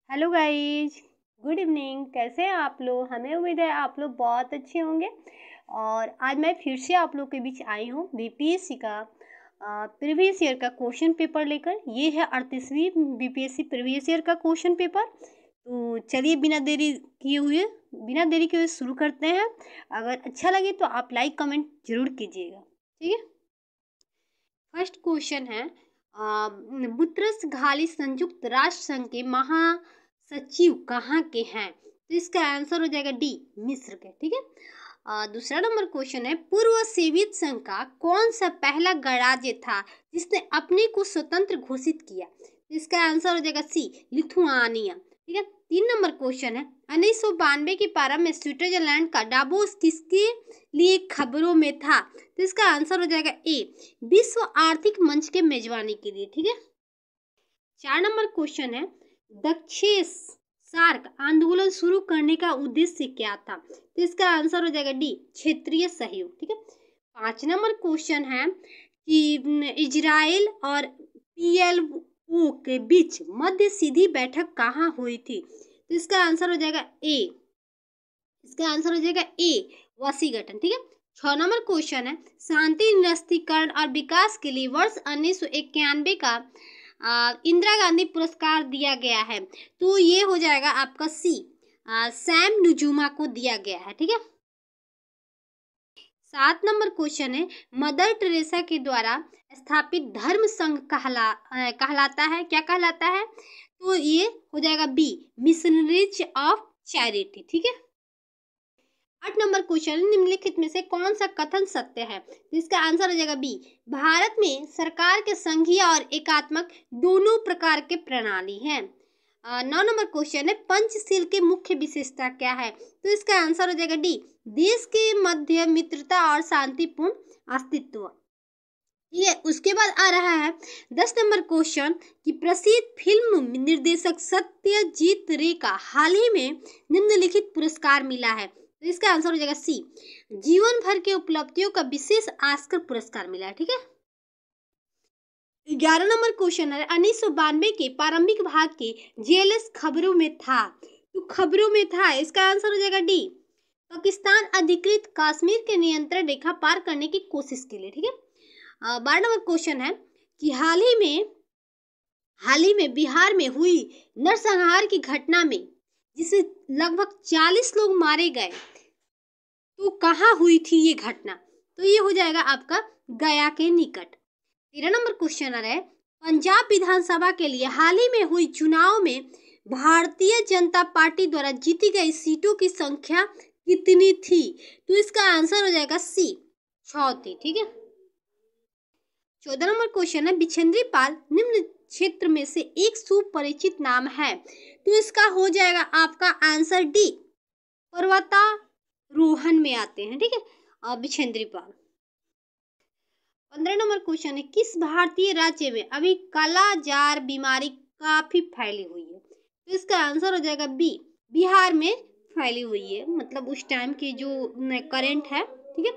Hello guys, good evening. कैसे हैं आप लोग? हमें उम्मीद है आप लोग बहुत अच्छे होंगे। और आज मैं फिर से आप लोग के बीच आई हूँ बीपीएससी का प्रीवियस ईयर का क्वेश्चन पेपर लेकर। ये है 38वीं बीपीएससी प्रीवियस ईयर का क्वेश्चन पेपर। तो चलिए बिना देरी किए हुए शुरू करते हैं। अगर अच्छा लगे तो आप लाइक कमेंट जरूर कीजिएगा, ठीक है। फर्स्ट क्वेश्चन है, बुतरस घाली संयुक्त राष्ट्र संघ के महासचिव कहाँ के हैं? तो इसका आंसर हो जाएगा डी, मिस्र के, ठीक है। दूसरा नंबर क्वेश्चन है, पूर्व सोवियत संघ का कौन सा पहला गणराज्य था जिसने अपने को स्वतंत्र घोषित किया? तो इसका आंसर हो जाएगा सी, लिथुआनिया, ठीक है। 3 नंबर क्वेश्चन है, 1992 के प्रारंभ में स्विट्जरलैंड का डावोस किसके लिए खबरों में था? तो इसका आंसर हो जाएगा ए, विश्व आर्थिक मंच के मेजबानी के लिए, ठीक है। 4 नंबर क्वेश्चन है, दक्षिण सार्क आंदोलन शुरू करने का उद्देश्य क्या था? तो इसका आंसर हो जाएगा डी, क्षेत्रीय सहयोग, ठीक है। 5 नंबर क्वेश्चन है कि इजराइल और पीएलओ के बीच मध्य सीधी बैठक कहाँ हुई थी? तो इसका आंसर हो जाएगा ए, वाशिंगटन, ठीक है। 6 नंबर क्वेश्चन है, शांति निरस्त्रीकरण और विकास के लिए वर्ष 1991 का इंदिरा गांधी पुरस्कार दिया गया है। तो ये हो जाएगा आपका सी, सैम नुजुमा को दिया गया है, ठीक है। 7 नंबर क्वेश्चन है, मदर टेरेसा के द्वारा स्थापित धर्म संघ कहलाता है, क्या कहलाता है? तो ये हो जाएगा बी, मिशनरीज ऑफ चैरिटी, ठीक है। 8 नंबर क्वेश्चन, निम्नलिखित में से कौन सा कथन सत्य है? तो इसका आंसर हो जाएगा बी, भारत में सरकार के संघीय और एकात्मक दोनों प्रकार के प्रणाली हैं। 9 नंबर क्वेश्चन है, पंचशील के मुख्य विशेषता क्या है? तो इसका आंसर हो जाएगा डी, देश के मध्य मित्रता और शांतिपूर्ण अस्तित्व, ठीक है। उसके बाद आ रहा है 10 नंबर क्वेश्चन कि प्रसिद्ध फिल्म निर्देशक सत्यजीत रे का हाल ही में निम्नलिखित पुरस्कार मिला है। तो इसका आंसर हो जाएगा सी, जीवन भर के उपलब्धियों का विशेष ऑस्कर पुरस्कार मिला है, ठीक है। 11 नंबर क्वेश्चन है, 1992 के प्रारंभिक भाग के जेएलएस खबरों में था। तो खबरों में था, इसका आंसर हो जाएगा डी, पाकिस्तान अधिकृत कश्मीर के नियंत्रण रेखा पार करने की कोशिश के लिए, ठीक है। 12 नंबर क्वेश्चन है कि हाल ही में बिहार में हुई नरसंहार की घटना में जिससे लगभग 40 लोग मारे गए, तो कहाँ हुई थी ये घटना? तो ये हो जाएगा आपका गया के निकट। 13 नंबर क्वेश्चन आ रहा है, पंजाब विधानसभा के लिए हाल ही में हुई चुनाव में भारतीय जनता पार्टी द्वारा जीती गई सीटों की संख्या कितनी थी? तो इसका आंसर हो जाएगा सी, 6 थी, ठीक है। 14 नंबर क्वेश्चन है, बिछेंद्री पाल निम्न क्षेत्र में से एक सुपरिचित नाम है। तो इसका हो जाएगा आपका आंसर डी, पर्वतारोहण में आते हैं, ठीक है, बिछेंद्री पाल। 15 नंबर क्वेश्चन है, किस भारतीय राज्य में अभी कालाजार बीमारी काफी फैली हुई है? तो इसका आंसर हो जाएगा बी, बिहार में फैली हुई है, मतलब उस टाइम की जो करंट है, ठीक है।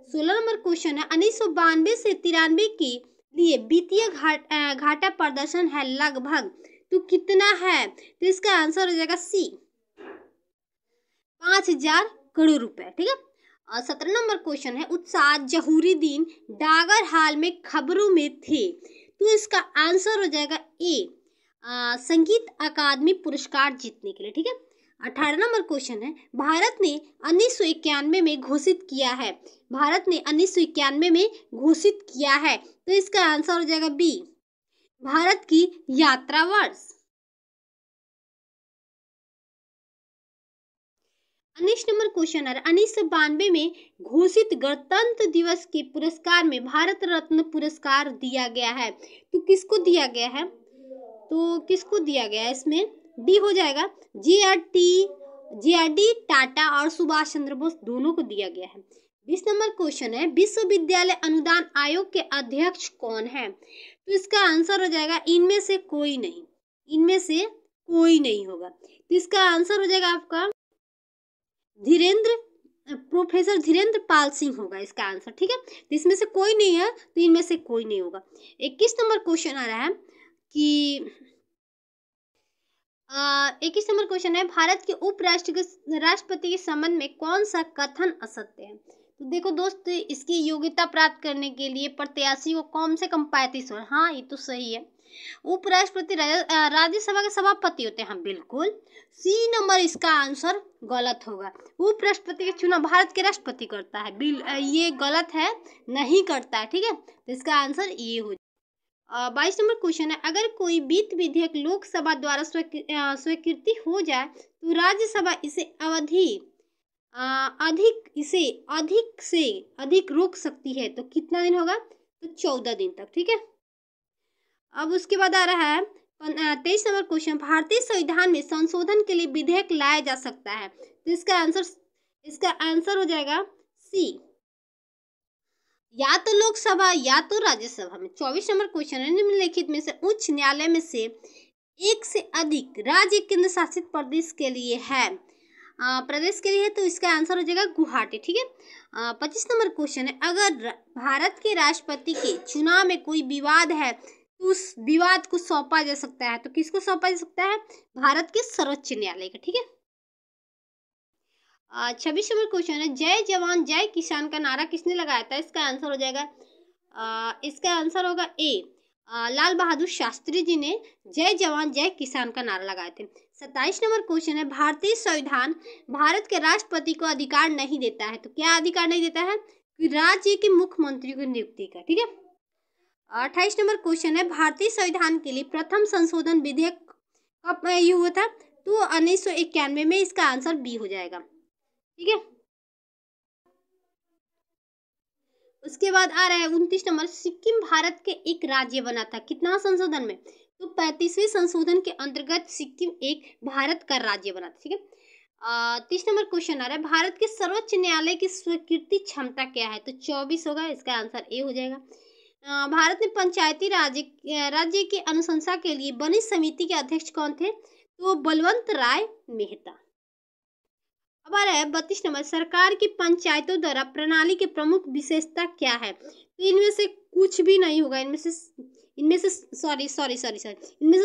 16 नंबर क्वेश्चन है, 1992 से 93 के लिए वित्तीय घाटा प्रदर्शन है लगभग, तो कितना है? तो इसका आंसर हो जाएगा सी, 5,000 करोड़ रुपए, ठीक है। 17 नंबर क्वेश्चन है, उत्साह जहूरुद्दीन डागर हाल में खबरों में थे। तो इसका आंसर हो जाएगा ए, संगीत अकादमी पुरस्कार जीतने के लिए, ठीक है। 18 नंबर क्वेश्चन है, भारत ने 1991 में घोषित किया है, तो इसका आंसर हो जाएगा बी, भारत की यात्रा वर्ष। 19 नंबर क्वेश्चन है, 1992 में घोषित गणतंत्र दिवस के पुरस्कार में भारत रत्न पुरस्कार दिया गया है। तो किसको दिया गया है? इसमें डी हो जाएगा, जे.आर.डी. टाटा और सुभाष चंद्र बोस दोनों को दिया गया है। 20 नंबर क्वेश्चन है, विश्वविद्यालय अनुदान आयोग के अध्यक्ष कौन है? तो इसका आंसर हो जाएगा इनमें से कोई नहीं होगा। तो इसका आंसर हो जाएगा आपका प्रोफेसर धीरेन्द्र पाल सिंह होगा इसका आंसर, ठीक है। तो इसमें से कोई नहीं है, तो इनमें से कोई नहीं होगा। 21 नंबर क्वेश्चन आ रहा है कि 21 नंबर क्वेश्चन है, भारत के राष्ट्रपति के संबंध में कौन सा कथन असत्य है? तो देखो दोस्त, इसकी योग्यता प्राप्त करने के लिए प्रत्याशी को कम से कम 35 वर्ष, हाँ ये तो सही है। उपराष्ट्रपति राज्यसभा के सभापति होते हैं, हाँ बिल्कुल। सी नंबर इसका आंसर गलत होगा। उपराष्ट्रपति का चुनाव भारत के राष्ट्रपति करता है, ये गलत है, नहीं करता है, ठीक है। तो इसका आंसर ये हो। 22 नंबर क्वेश्चन है, अगर कोई वित्त विधेयक लोकसभा द्वारा स्वीकृति हो जाए तो राज्यसभा इसे अधिक से अधिक रोक सकती है, तो कितना दिन होगा? तो 14 दिन तक, ठीक है। अब उसके बाद आ रहा है 23 नंबर क्वेश्चन, भारतीय संविधान में संशोधन के लिए विधेयक लाया जा सकता है, तो इसका आंसर हो जाएगा सी, या तो लोकसभा या तो राज्यसभा में। 24 नंबर क्वेश्चन है, निम्नलिखित में से उच्च न्यायालय में से एक से अधिक राज्य केंद्र शासित प्रदेश के लिए है, तो इसका आंसर हो जाएगा गुवाहाटी, ठीक है। 25 नंबर क्वेश्चन है, अगर भारत के राष्ट्रपति के चुनाव में कोई विवाद है तो उस विवाद को सौंपा जा सकता है, तो किसको सौंपा जा सकता है? भारत के सर्वोच्च न्यायालय का, ठीक है। 26 नंबर क्वेश्चन है, जय जवान जय किसान का नारा किसने लगाया था? इसका आंसर हो जाएगा इसका आंसर होगा ए, लाल बहादुर शास्त्री जी ने जय जवान जय किसान का नारा लगाए थे। 27 नंबर क्वेश्चन है, भारतीय संविधान भारत के राष्ट्रपति को अधिकार नहीं देता है, तो क्या अधिकार नहीं देता है? कि राज्य के मुख्यमंत्री की नियुक्ति का, ठीक है। 28 नंबर क्वेश्चन है, भारतीय संविधान के लिए प्रथम संशोधन विधेयक कब ये हुआ था? तो 1991 में, इसका आंसर बी हो जाएगा, ठीक है। उसके बाद आ रहा है 29 नंबर, सिक्किम भारत के एक राज्य बना था, कितना संशोधन में? तो 35वें संशोधन के अंतर्गत सिक्किम एक भारत का राज्य बना था, ठीक है। 30 नंबर क्वेश्चन आ रहा है, भारत के सर्वोच्च न्यायालय की स्वीकृति क्षमता क्या है? तो 24 होगा, इसका आंसर ए हो जाएगा। भारत में पंचायती राज्य की अनुशंसा के लिए बनी समिति के अध्यक्ष कौन थे? तो बलवंत राय मेहता। अब आ रहा है 32 नंबर, सरकार की पंचायतों द्वारा प्रणाली की प्रमुख विशेषता क्या है? तो इनमें से कुछ भी नहीं होगा, इनमें से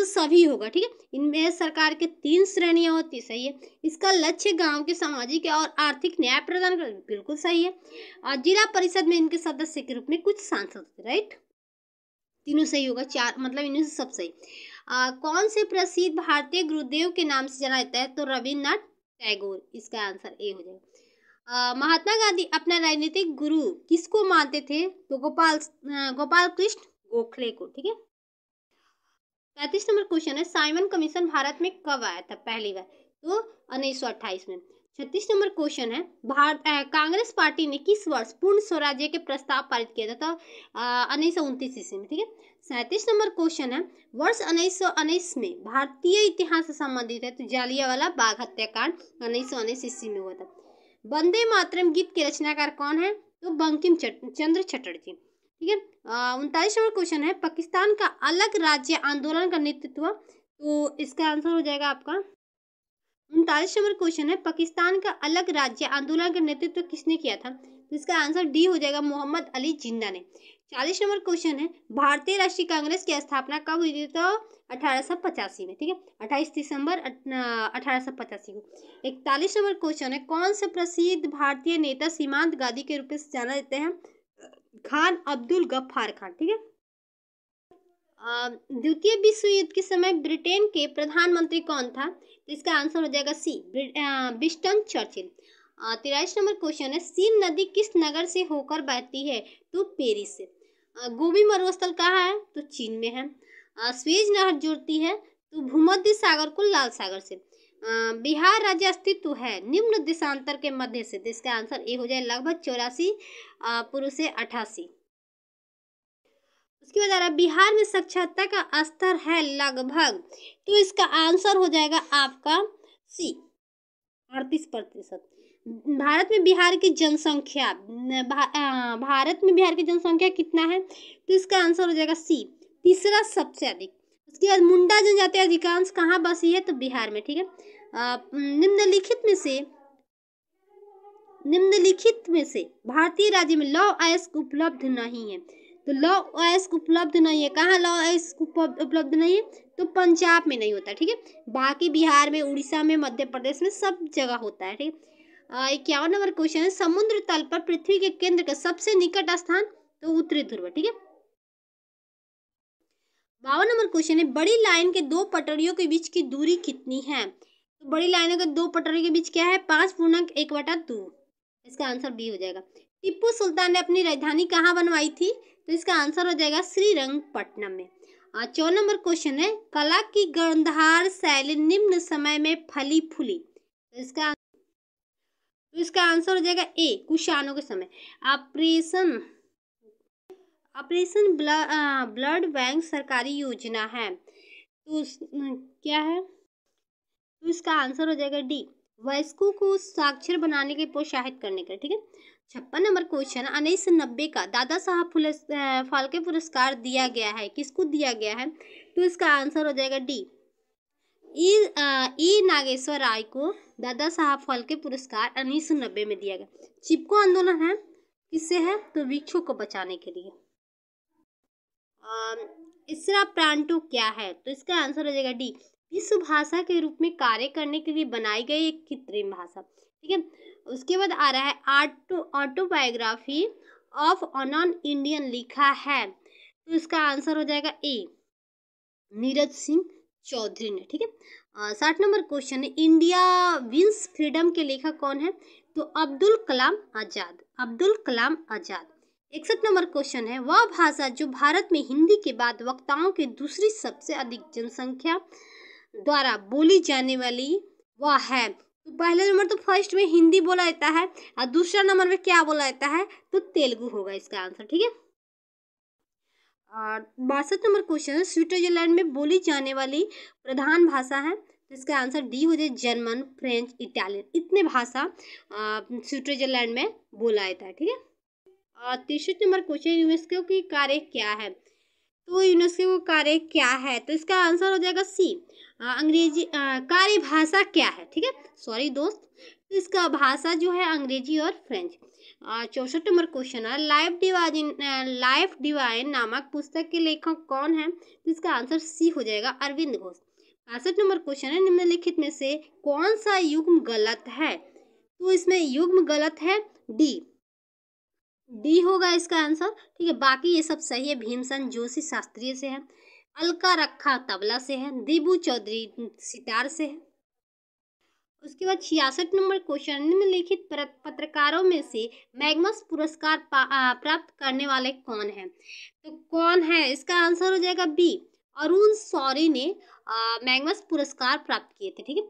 सभी होगा, ठीक है। इनमें सरकार के 3 श्रेणियां होती, सही है। इसका लक्ष्य गांव के सामाजिक और आर्थिक न्याय प्रदान कर, बिल्कुल सही है। और जिला परिषद में इनके सदस्य के रूप में कुछ सांसद, राइट, तीनों सही होगा, 4 मतलब इनमें से सब सही। कौन से प्रसिद्ध भारतीय गुरुदेव के नाम से जाना जाता है? तो रविन्द्रनाथ टैगोर, इसका आंसर ए हो जाएगा। महात्मा गांधी अपना राजनीतिक गुरु किसको मानते थे? तो गोपाल कृष्ण गोखले को, ठीक है। 35 नंबर क्वेश्चन है, साइमन कमीशन भारत में कब आया था पहली बार? तो 1928 में। 36 नंबर क्वेश्चन है, कांग्रेस पार्टी ने किस वर्ष पूर्ण स्वराज्य के प्रस्ताव पारित किया था? तो 1929 ईस्वी में, ठीक है। 37 नंबर क्वेश्चन है, वर्ष 1919 में भारतीय इतिहास से संबंधित है, तो जालियांवाला बाग हत्याकांड 1919 ईस्वी में हुआ था। वंदे मातरम गीत के रचनाकार कौन है? तो बंकिम चंद्र चटर्जी, ठीक है। 39 नंबर क्वेश्चन है, पाकिस्तान का अलग राज्य आंदोलन का नेतृत्व, तो इसका आंसर हो जाएगा आपका 39 नंबर क्वेश्चन है, पाकिस्तान का अलग राज्य आंदोलन का नेतृत्व किसने किया था? तो इसका आंसर डी हो जाएगा, मोहम्मद अली जिन्ना ने। 40 नंबर क्वेश्चन है, भारतीय राष्ट्रीय कांग्रेस की स्थापना कब हुई थी? तो 1885 में, ठीक है, 28 दिसंबर 1885 को। 41 नंबर क्वेश्चन है, कौन से प्रसिद्ध भारतीय नेता सीमांत गांधी के रूप में जाना जाते हैं? खान अब्दुल गफ्फार खान, ठीक है। द्वितीय विश्व युद्ध के समय ब्रिटेन के प्रधानमंत्री कौन था? तो इसका आंसर हो जाएगा सी, विंस्टन चर्चिल। 43 नंबर क्वेश्चन है, सीन नदी किस नगर से होकर बहती है? तो पेरिस से। गोबी मरुस्थल कहाँ है? तो चीन में है। स्वेज नहर जोड़ती है तो भूमध्य सागर को लाल सागर से। बिहार राज्य अस्तित्व है निम्न देशांतर के मध्य से, तो इसका आंसर ए हो जाए, लगभग 84 पूर्व से 88। उसके बाद आ रहा है, बिहार में साक्षरता का स्तर है लगभग, तो इसका आंसर हो जाएगा आपका सी, 38%। भारत में बिहार की जनसंख्या कितना है? तो इसका आंसर हो जाएगा सी, तीसरा सबसे अधिक। उसके बाद मुंडा जनजाति अधिकांश कहाँ बसी है? तो बिहार में, ठीक है। निम्नलिखित में से भारतीय राज्य में लौह अयस्क उपलब्ध नहीं है, तो लौह अयस्क उपलब्ध नहीं है। कहाँ लौह अयस्क उपलब्ध नहीं है? तो पंजाब में नहीं होता, ठीक है। बाकी बिहार में, उड़ीसा में, मध्य प्रदेश में सब जगह होता है, ठीक है। 51 नंबर क्वेश्चन है, समुद्र तल पर पृथ्वी के केंद्र का सबसे निकट स्थान? तो उत्तरी ध्रुव, ठीक है। 52 नंबर क्वेश्चन है, बड़ी लाइन के दो पटरियों के बीच की दूरी कितनी है? तो बड़ी लाइनों के दो पटरियों के बीच क्या है? 5.1/2। इसका आंसर बी हो जाएगा। टीपू सुल्तान ने अपनी राजधानी कहाँ बनवाई थी? तो इसका आंसर हो जाएगा श्रीरंगपट्टनम में। 54 नंबर क्वेश्चन है, कला की गांधार शैली निम्न समय में फली फूली? तो इसका आंसर हो जाएगा ए, कुषाणों के समय। ऑपरेशन ब्लड बैंक सरकारी योजना है, तो क्या है? तो इसका आंसर हो जाएगा डी, वयस्कों को साक्षर बनाने के प्रोत्साहित करने का, ठीक है। 56 नंबर क्वेश्चन, 1990 का दादा साहब फाल्के पुरस्कार दिया गया है, किसको दिया गया है? तो इसका आंसर हो जाएगा डी, ई नागेश्वर राय को दादा साहब फाल्के पुरस्कार 1990 में दिया गया। चिपको आंदोलन है, किससे है? तो वृक्षों को बचाने के लिए। इस्राप्रांटो क्या है? तो इसका आंसर हो जाएगा डी, विश्व भाषा के रूप में कार्य करने के लिए बनाई गई एक कृत्रिम भाषा, ठीक है। उसके बाद आ रहा है ऑटोबायोग्राफी ऑफ नॉन इंडियन लिखा है, तो इसका आंसर हो जाएगा ए, नीरज सिंह चौधरी ने, ठीक है। 60 नंबर क्वेश्चन है, इंडिया विंस फ्रीडम के लेखक कौन है? तो अब्दुल कलाम आजाद। 61 नंबर क्वेश्चन है, वह भाषा जो भारत में हिंदी के बाद वक्ताओं की दूसरी सबसे अधिक जनसंख्या द्वारा बोली जाने वाली वह है? तो पहले नंबर तो फर्स्ट में हिंदी बोला जाता है, और दूसरा नंबर में क्या बोला जाता है? तो तेलुगु होगा इसका आंसर, ठीक है। और 62 नंबर क्वेश्चन है, स्विट्जरलैंड में बोली जाने वाली प्रधान भाषा है, तो इसका आंसर डी हो जाए, जर्मन, फ्रेंच, इटालियन, इतने भाषा स्विट्जरलैंड में बोला जाता है, ठीक है। 63 नंबर क्वेश्चन, यूनेस्को की कार्य क्या है? तो यूनेस्को का कार्य क्या है? तो इसका आंसर हो जाएगा सी, अंग्रेजी कार्य भाषा क्या है, ठीक है। सॉरी दोस्त, तो इसका भाषा जो है अंग्रेजी और फ्रेंच। 64 नंबर क्वेश्चन है, लाइफ डिवाइन नामक पुस्तक के लेखक कौन है? तो इसका आंसर सी हो जाएगा, अरविंद घोष। 65 नंबर क्वेश्चन है, निम्नलिखित में से कौन सा युग्म गलत है? तो इसमें युग्म गलत है डी होगा इसका आंसर, ठीक है। बाकी ये सब सही है। भीमसेन जोशी शास्त्रीय से है, अलका रखा तबला से है, दीबू चौधरी सितार से है। उसके बाद 66 नंबर क्वेश्चन, निम्नलिखित पत्रकारों में से मैग्मस पुरस्कार प्राप्त करने वाले कौन हैं? तो कौन है? इसका आंसर हो जाएगा बी, अरुण शौरी ने मैग्मस पुरस्कार प्राप्त किए थे, ठीक है।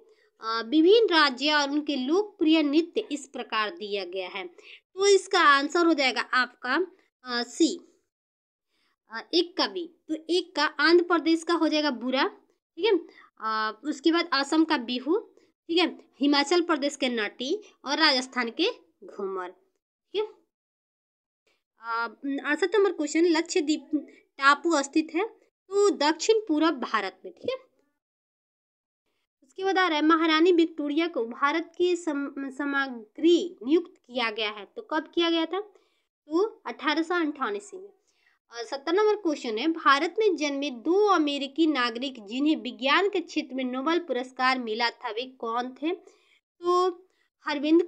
विभिन्न राज्य और उनके लोकप्रिय नृत्य इस प्रकार दिया गया है, तो इसका आंसर हो जाएगा आपका सी, एक का बी। तो एक का आंध्र प्रदेश का हो जाएगा बुरा, ठीक है। उसके बाद असम का बिहू, ठीक है, हिमाचल प्रदेश के नटी और राजस्थान के घूमर, ठीक है। 68 नंबर क्वेश्चन, लक्षद्वीप टापू स्थित है? तो दक्षिण पूर्व भारत में, ठीक है। उसके बाद आ रहा है, महारानी विक्टोरिया को भारत की सामग्री नियुक्त किया गया है, तो कब किया गया था? तो 1898 में। और 70 नंबर क्वेश्चन है, भारत में जन्मे दो अमेरिकी नागरिक जिन्हें विज्ञान के क्षेत्र में नोबेल पुरस्कार मिला था, वे कौन थे? तो अरविंद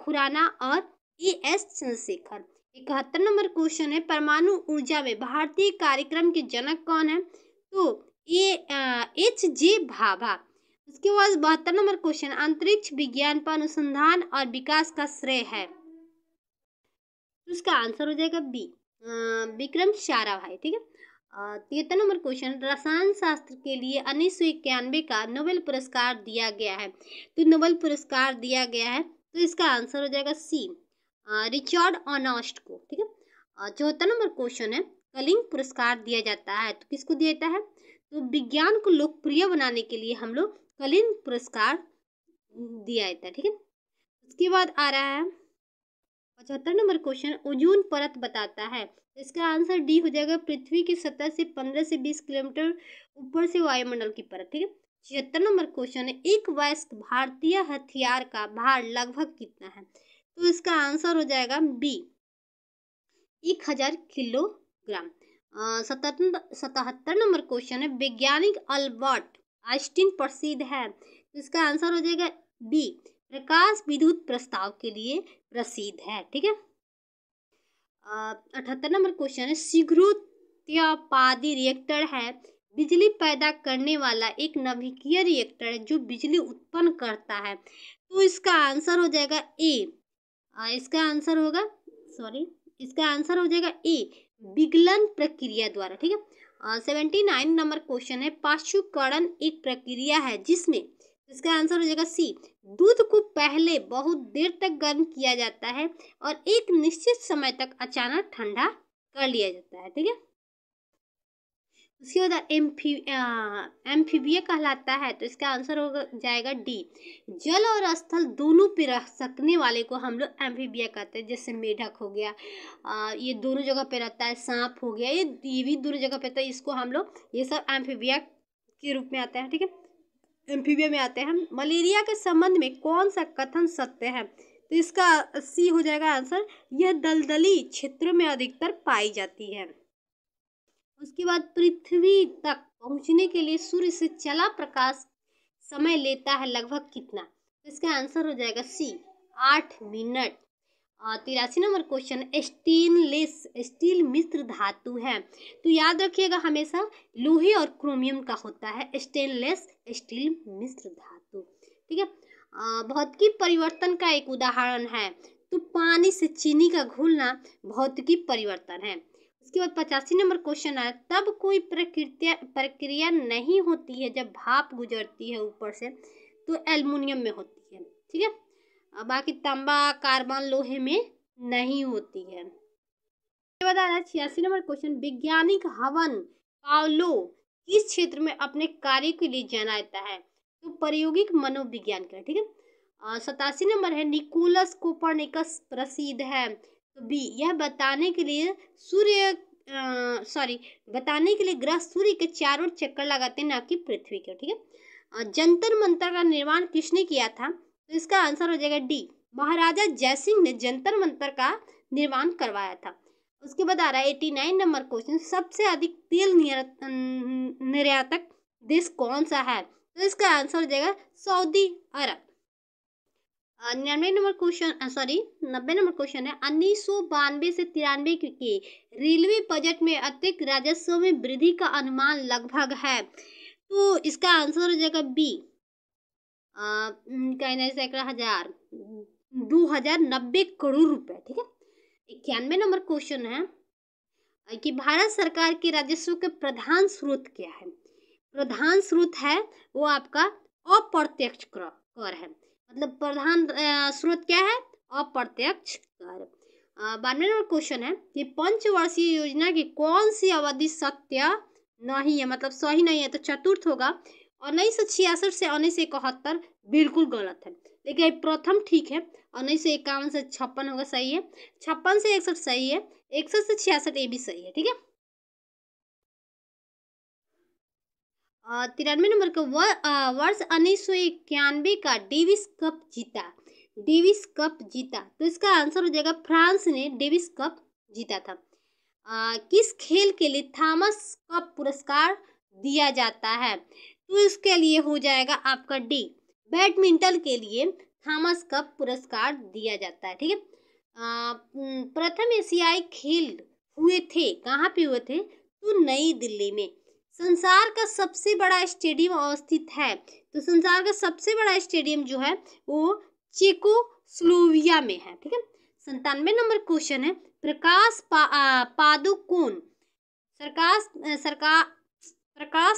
खुराना और E.S. चंद्रशेखर। 71 नंबर क्वेश्चन है, परमाणु ऊर्जा में भारतीय कार्यक्रम के जनक कौन है? तो H.J. भाभा। उसके बाद 72 नंबर क्वेश्चन, अंतरिक्ष विज्ञान पर अनुसंधान और विकास का श्रेय है? तो इसका आंसर हो जाएगा बी, विक्रम साराभाई, ठीक है। 73 नंबर क्वेश्चन, रसायन शास्त्र के लिए 1991 का नोबेल पुरस्कार दिया गया है, तो नोबेल पुरस्कार दिया गया है, तो इसका आंसर हो जाएगा सी, रिचर्ड अर्नस्ट को, ठीक है। 74 नंबर क्वेश्चन है, कलिंग पुरस्कार दिया जाता है, तो किसको दिया जाता है? तो विज्ञान को लोकप्रिय बनाने के लिए हम लोग कलिंग पुरस्कार दिया जाता है, ठीक है। उसके बाद आ रहा है 75 नंबर क्वेश्चन, ओजोन परत बताता है, तो इसका आंसर डी हो जाएगा, पृथ्वी की सतह से 15 से 20 किलोमीटर ऊपर से वायुमंडल की परत, ठीक है। 76 नंबर क्वेश्चन है, एक वयस्क भारतीय हथियार का भार लगभग कितना है? तो इसका आंसर हो जाएगा बी, 1000 किलोग्राम, ग्राम। 77 नंबर क्वेश्चन है, वैज्ञानिक अल्बर्ट आइंस्टीन प्रसिद्ध है, तो इसका आंसर हो जाएगा बी, प्रकाश विद्युत प्रस्ताव के लिए प्रसिद्ध है। ठीक है। 78 नंबर क्वेश्चन है, शीघ्रोत्पादी रिएक्टर है, बिजली पैदा करने वाला एक नाभिकीय रिएक्टर है जो बिजली उत्पन्न करता है, तो इसका आंसर हो जाएगा ए। इसका आंसर होगा इसका आंसर हो जाएगा ए, विगलन प्रक्रिया द्वारा। ठीक है। 79 नंबर क्वेश्चन है, पाशुकरण एक प्रक्रिया है जिसमें, इसका आंसर हो जाएगा सी, दूध को पहले बहुत देर तक गर्म किया जाता है और एक निश्चित समय तक अचानक ठंडा कर लिया जाता है। ठीक है। उसके बाद एम्फीबिया कहलाता है, तो इसका आंसर हो जाएगा डी, जल और स्थल दोनों पे रह सकने वाले को हम लोग एम्फीबिया कहते हैं। जैसे मेढक हो गया, ये दोनों जगह पे रहता है, सांप हो गया, ये भी दोनों जगह पे रहता है, इसको हम लोग, ये सब एम्फीबिया के रूप में आते हैं। ठीक है, एम्फीबिया में आते हैं। मलेरिया के संबंध में कौन सा कथन सत्य है, तो इसका सी हो जाएगा आंसर, यह दलदली क्षेत्रों में अधिकतर पाई जाती है। उसके बाद पृथ्वी तक पहुंचने के लिए सूर्य से चला प्रकाश समय लेता है लगभग कितना, तो इसका आंसर हो जाएगा C, 8 minute. 83 number question, stainless steel मिश्र धातु है, तो याद रखिएगा हमेशा लोहे और क्रोमियम का होता है स्टेनलेस स्टील मिश्र धातु। ठीक है। भौतिकी परिवर्तन का एक उदाहरण है, तो पानी से चीनी का घुलना भौतिकी परिवर्तन है। उसके बाद 85 नंबर क्वेश्चन है, तब कोई प्रक्रिया नहीं होती है जब भाप गुजरती है ऊपर से, तो एल्युमिनियम में होती है। ठीक है। बाकी तांबा कार्बन लोहे में नहीं होती है। इसके बाद आ रहा है 86 नंबर क्वेश्चन, वैज्ञानिक हवन पावलो किस क्षेत्र में अपने कार्य के लिए जाना जाता है, तो प्रायोगिक मनोविज्ञान का। ठीक है। 87 नंबर है, निकोलस कोपरनिकस प्रसिद्ध है, तो बी, यह बताने के लिए बताने के लिए ग्रह सूर्य के चारों ओर चक्कर लगाते हैं, ना कि पृथ्वी के। ठीक है। जंतर मंतर का निर्माण किसने किया था, तो इसका आंसर हो जाएगा डी, महाराजा जयसिंह ने जंतर मंतर का निर्माण करवाया था। उसके बाद आ रहा है 89 नंबर क्वेश्चन, सबसे अधिक तेल निर्यातक देश कौन सा है, तो इसका आंसर हो जाएगा सऊदी अरब। 90 नंबर क्वेश्चन है, 1992 से 93 के रेलवे बजट में अतिरिक्त राजस्व में वृद्धि का अनुमान लगभग है, तो इसका आंसर हो जाएगा बी, 2090 करोड़ रुपए। ठीक है। 91 नंबर क्वेश्चन है कि भारत सरकार के राजस्व के प्रधान स्रोत क्या है, प्रधान स्रोत है वो आपका अप्रत्यक्ष कर है, मतलब प्रधान स्रोत क्या है, अप्रत्यक्ष कर। 92 नंबर क्वेश्चन है कि पंचवर्षीय योजना की कौन सी अवधि सत्य नहीं है, मतलब सही नहीं है, तो चतुर्थ होगा। 1966 से 1971 बिल्कुल गलत है, लेकिन प्रथम ठीक है। 1951 से 56 होगा, सही है। 56 से 61 सही है, 61 से 66 ये भी सही है। ठीक है। 93 नंबर का वर्ष 1991 का डेविस कप जीता, तो इसका आंसर हो जाएगा फ्रांस ने डेविस कप जीता था। किस खेल के लिए थॉमस कप पुरस्कार दिया जाता है, तो इसके लिए हो जाएगा आपका डी, बैडमिंटन के लिए थॉमस कप पुरस्कार दिया जाता है। ठीक है। प्रथम एशियाई खेल हुए थे, कहाँ पे हुए थे, तो नई दिल्ली में। संसार का सबसे बड़ा स्टेडियम अवस्थित है, तो संसार का सबसे बड़ा स्टेडियम जो है वो चेकोस्लोवाकिया में है। ठीक है। 97 नंबर क्वेश्चन है, प्रकाश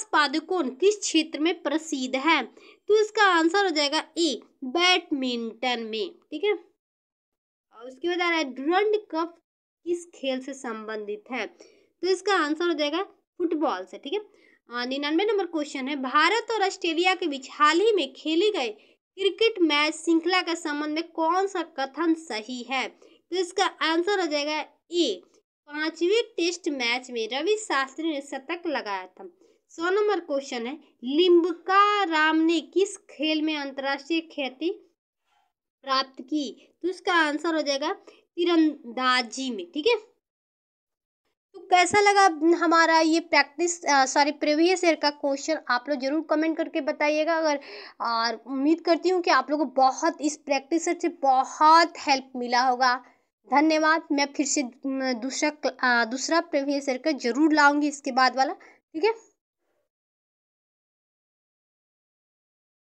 पादुकोण किस क्षेत्र में प्रसिद्ध है, तो इसका आंसर हो जाएगा ए, बैडमिंटन में। ठीक है। और उसके बाद आ रहा है डुरंड कप किस खेल से संबंधित है, तो इसका आंसर हो जाएगा फुटबॉल से। ठीक है। 99 नंबर क्वेश्चन है, भारत और ऑस्ट्रेलिया के बीच हाल ही में खेले गए क्रिकेट मैच श्रृंखला के संबंध में कौन सा कथन सही है, तो इसका आंसर हो जाएगा ए, 5वें टेस्ट मैच में रवि शास्त्री ने शतक लगाया था। 100 नंबर क्वेश्चन है, लिम्बका राम ने किस खेल में अंतर्राष्ट्रीय ख्याति प्राप्त की, तो इसका आंसर हो जाएगा तीरंदाजी में। ठीक है। तो कैसा लगा हमारा ये प्रैक्टिस सॉरी प्रीवियस ईयर का क्वेश्चन, आप लोग ज़रूर कमेंट करके बताइएगा। अगर और उम्मीद करती हूँ कि आप लोगों को बहुत इस प्रैक्टिस से बहुत हेल्प मिला होगा। धन्यवाद। मैं फिर से दूसरा प्रीवियस ईयर का ज़रूर लाऊंगी इसके बाद वाला। ठीक है।